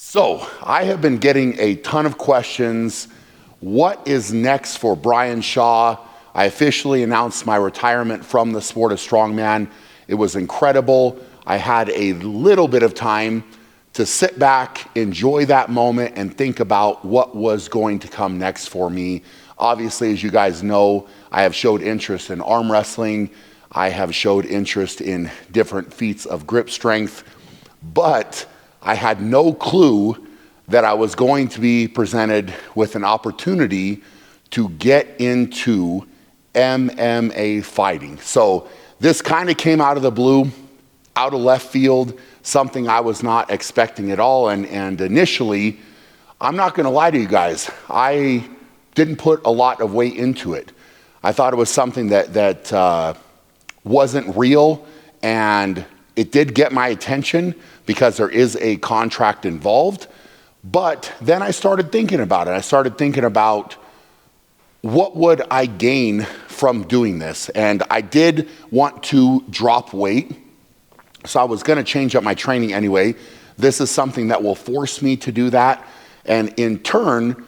So I have been getting a ton of questions. What is next for Brian Shaw? I officially announced my retirement from the sport of strongman. It was incredible. I had a little bit of time to sit back, enjoy that moment, and think about what was going to come next for me. Obviously, as you guys know, I have showed interest in arm wrestling. I have showed interest in different feats of grip strength, but I had no clue that I was going to be presented with an opportunity to get into MMA fighting. So this kind of came out of the blue, out of left field, something I was not expecting at all. And initially, I'm not gonna lie to you guys, I didn't put a lot of weight into it. I thought it was something that wasn't real, and it did get my attention because there is a contract involved. But then I started thinking about it. I started thinking about what would I gain from doing this? And I did want to drop weight, so I was gonna change up my training anyway. This is something that will force me to do that. And in turn,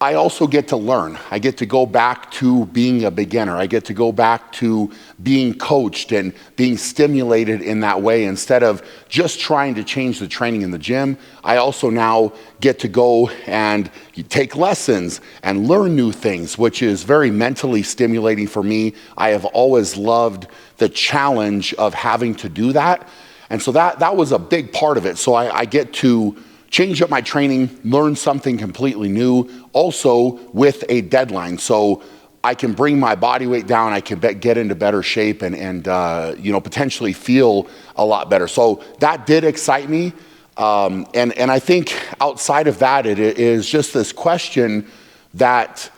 I also get to learn. I get to go back to being a beginner. I get to go back to being coached and being stimulated in that way. Instead of just trying to change the training in the gym, I also now get to go and take lessons and learn new things, which is very mentally stimulating for me. I have always loved the challenge of having to do that. And so that was a big part of it. So I get to change up my training, learn something completely new, also with a deadline. So I can bring my body weight down, I can get into better shape and potentially feel a lot better. So that did excite me. And I think outside of that, it is just this question that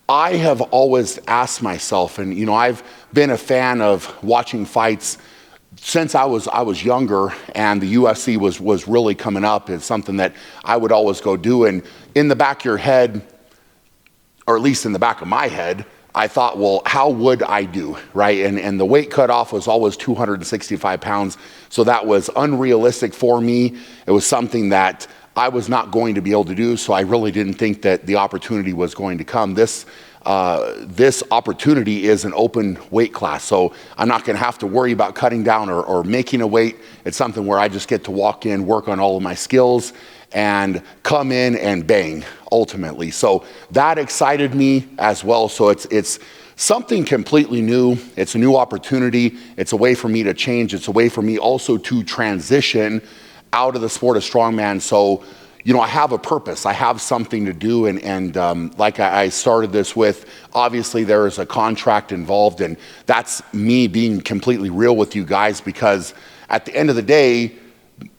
I have always asked myself. And I've been a fan of watching fights since I was younger, and the UFC was really coming up. It's something that I would always go do. And in the back of your head, or at least in the back of my head, I thought, well, how would I do, right? And the weight cutoff was always 265 pounds, so that was unrealistic for me. It was something that I was not going to be able to do, so I really didn't think that the opportunity was going to come. This opportunity is an open weight class, so I'm not gonna have to worry about cutting down or making a weight. It's something where I just get to walk in, work on all of my skills, and come in and bang, ultimately. So that excited me as well. So it's something completely new. It's a new opportunity. It's a way for me to change. It's a way for me also to transition out of the sport of strongman. So I have a purpose. I have something to do, and like I started this with, obviously there is a contract involved, and that's me being completely real with you guys, because at the end of the day,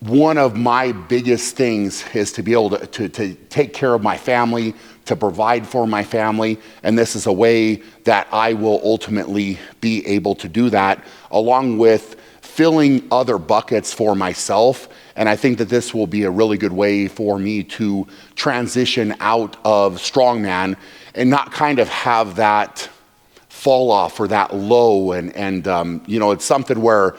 one of my biggest things is to be able to take care of my family, to provide for my family, and this is a way that I will ultimately be able to do that, along with filling other buckets for myself. And I think that this will be a really good way for me to transition out of strongman and not kind of have that fall off or that low. And it's something where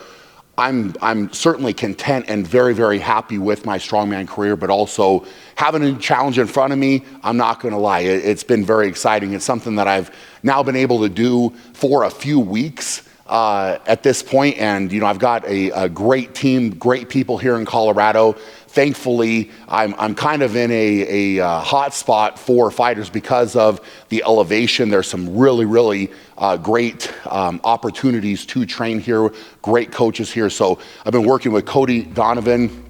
I'm certainly content and very, very happy with my strongman career, but also having a challenge in front of me, I'm not gonna lie, it's been very exciting. It's something that I've now been able to do for a few weeks at this point, and I've got a great team, great people here in Colorado. Thankfully, I'm kind of in a hot spot for fighters because of the elevation. There's some really great opportunities to train here, great coaches here. So I've been working with Cody Donovan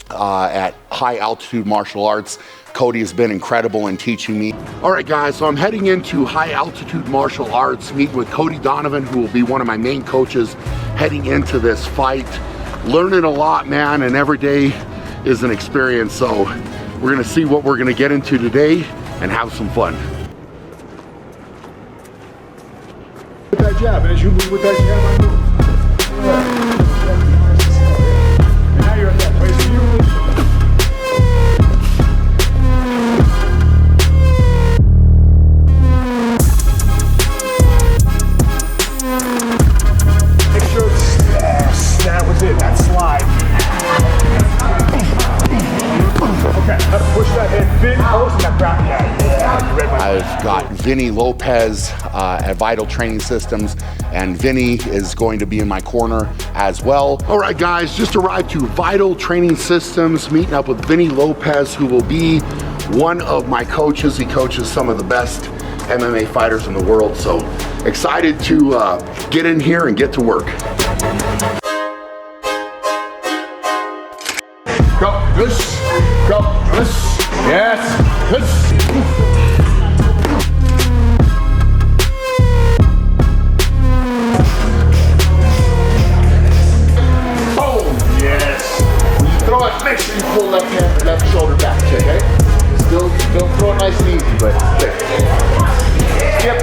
at High Altitude Martial Arts. Cody has been incredible in teaching me. All right, guys, so I'm heading into High Altitude Martial Arts, meeting with Cody Donovan, who will be one of my main coaches heading into this fight. Learning a lot, man, and every day is an experience. So we're gonna see what we're gonna get into today and have some fun. With that jab, and as you move with that jab, I move. And now you're at that place where you that was it, that slide. Okay. I've got Vinny Lopez at Vital Training Systems, and Vinny is going to be in my corner as well. All right, guys, just arrived to Vital Training Systems, meeting up with Vinny Lopez, who will be one of my coaches. He coaches some of the best MMA fighters in the world, so excited to get in here and get to work. Go, push, go, push, yes, push. Boom, yes. When you throw it, make sure you pull left shoulder back, okay? Still throw it nice and easy, but okay. Skip.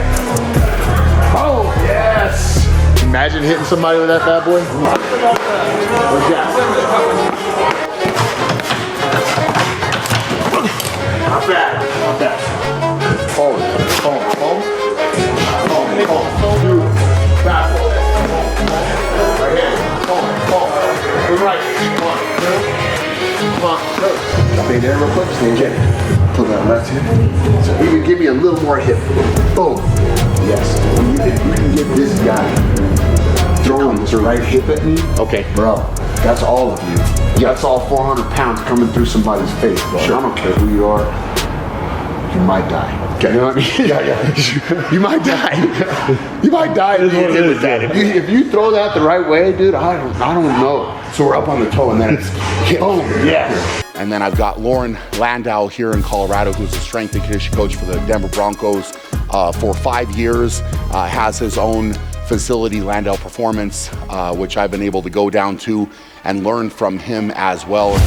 Oh, yes. Imagine hitting somebody with that bad boy. Or jab. Not bad, not bad. Forward, forward. Back. Right here. Forward. To the right. Come on. Stay there real quick. Stay there. Pull that left hip. So you can give me a little more hip. Boom. Yes. You can get this guy throwing this right hip at me. Okay. Bro, that's all of you. Yeah. That's all 400 pounds coming through somebody's face, bro. Sure. I don't care who you are. You might die. Okay. You know what I mean? Yeah. You might die. You might die if you hit with that. If you throw that the right way, dude, I don't know. So we're up on the toe, and then it's boom. Yes. And then I've got Lauren Landau here in Colorado, who's a strength and conditioning coach for the Denver Broncos for 5 years. Has his own facility, Landau Performance, which I've been able to go down to and learn from him as well.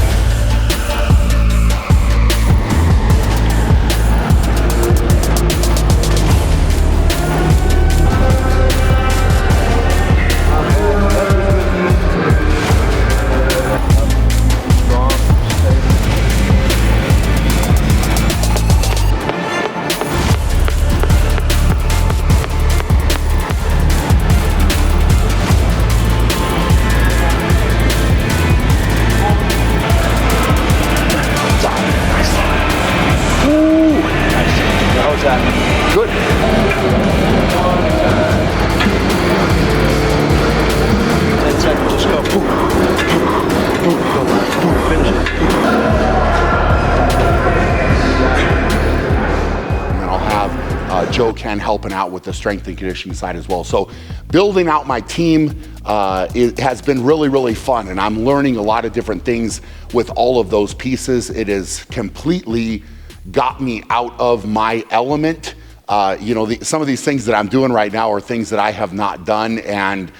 Good. 10 seconds, just go. Finish it. And then I'll have Joe Ken helping out with the strength and conditioning side as well. So building out my team it has been really, really fun, and I'm learning a lot of different things with all of those pieces. It has completely got me out of my element. Some of these things that I'm doing right now are things that I have not done, and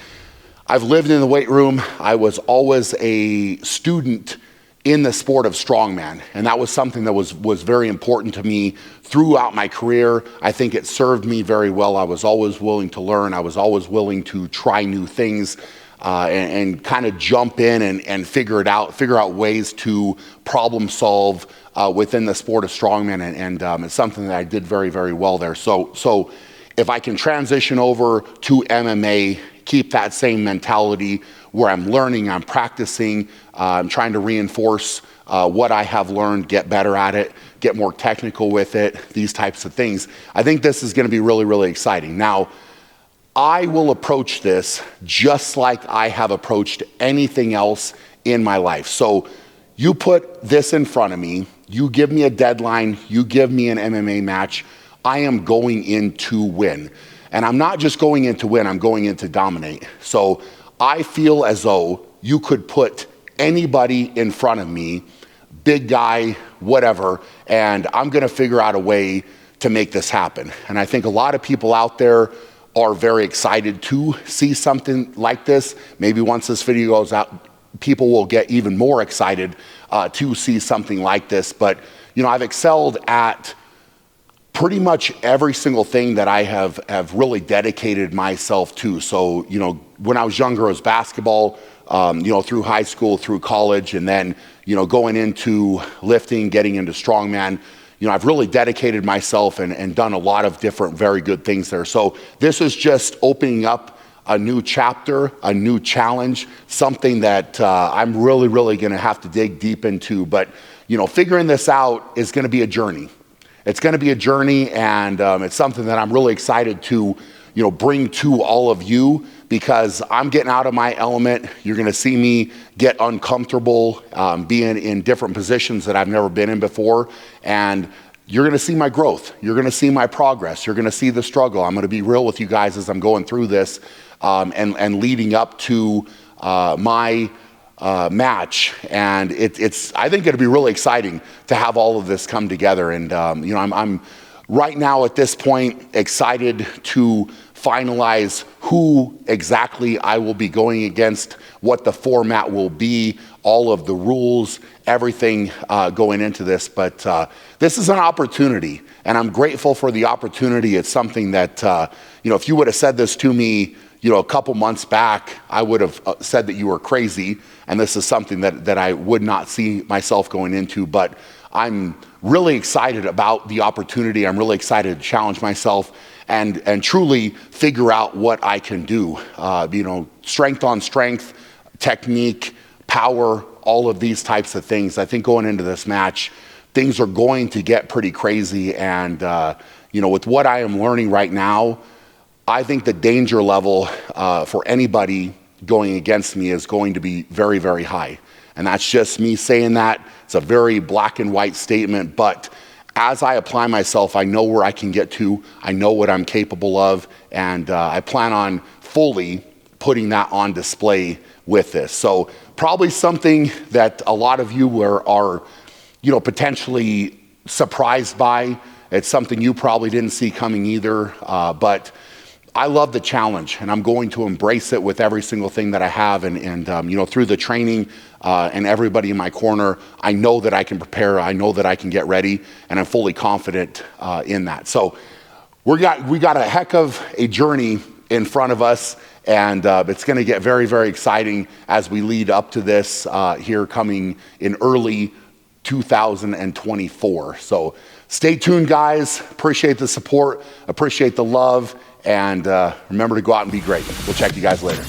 I've lived in the weight room. I was always a student in the sport of strongman, and that was something that was very important to me throughout my career. I think it served me very well. I was always willing to learn. I was always willing to try new things and kind of jump in and figure out ways to problem solve within the sport of strongman, and it's something that I did very, very well there. So if I can transition over to MMA, keep that same mentality where I'm learning, I'm practicing, I'm trying to reinforce what I have learned, get better at it, get more technical with it, these types of things. I think this is going to be really, really exciting. Now, I will approach this just like I have approached anything else in my life. So you put this in front of me, you give me a deadline, you give me an MMA match, I am going in to win. And I'm not just going in to win, I'm going in to dominate. So I feel as though you could put anybody in front of me, big guy, whatever, and I'm gonna figure out a way to make this happen. And I think a lot of people out there are very excited to see something like this. Maybe once this video goes out, people will get even more excited to see something like this. But I've excelled at pretty much every single thing that I have really dedicated myself to. So when I was younger, it was basketball, through high school, through college, and then going into lifting, getting into strongman. I've really dedicated myself and done a lot of different very good things there. So this is just opening up a new chapter, a new challenge, something that I'm really going to have to dig deep into. But figuring this out is going to be a journey. it's going to be a journey, and it's something that I'm really excited to, bring to all of you, because I'm getting out of my element. You're going to see me get uncomfortable, being in different positions that I've never been in before, and you're going to see my growth. You're going to see my progress. You're going to see the struggle. I'm going to be real with you guys as I'm going through this, and leading up to my match. And I think it'll be really exciting to have all of this come together. And I'm right now at this point excited to finalize who exactly I will be going against, what the format will be, all of the rules, everything going into this. But this is an opportunity, and I'm grateful for the opportunity. It's something that, if you would have said this to me, a couple months back, I would have said that you were crazy, and this is something that I would not see myself going into. But I'm really excited about the opportunity. I'm really excited to challenge myself and truly figure out what I can do. Strength on strength, technique, power, all of these types of things. I think going into this match, things are going to get pretty crazy. And, with what I am learning right now, I think the danger level for anybody going against me is going to be very, very high. And that's just me saying that. It's a very black and white statement, but as I apply myself, I know where I can get to. I know what I'm capable of, and I plan on fully putting that on display with this. So probably something that a lot of you are potentially surprised by. It's something you probably didn't see coming either, but I love the challenge, and I'm going to embrace it with every single thing that I have. And through the training and everybody in my corner, I know that I can prepare. I know that I can get ready, and I'm fully confident in that. So we got a heck of a journey in front of us, and it's going to get very, very exciting as we lead up to this here coming in early 2024. So stay tuned, guys. Appreciate the support. Appreciate the love. And remember to go out and be great. We'll check you guys later.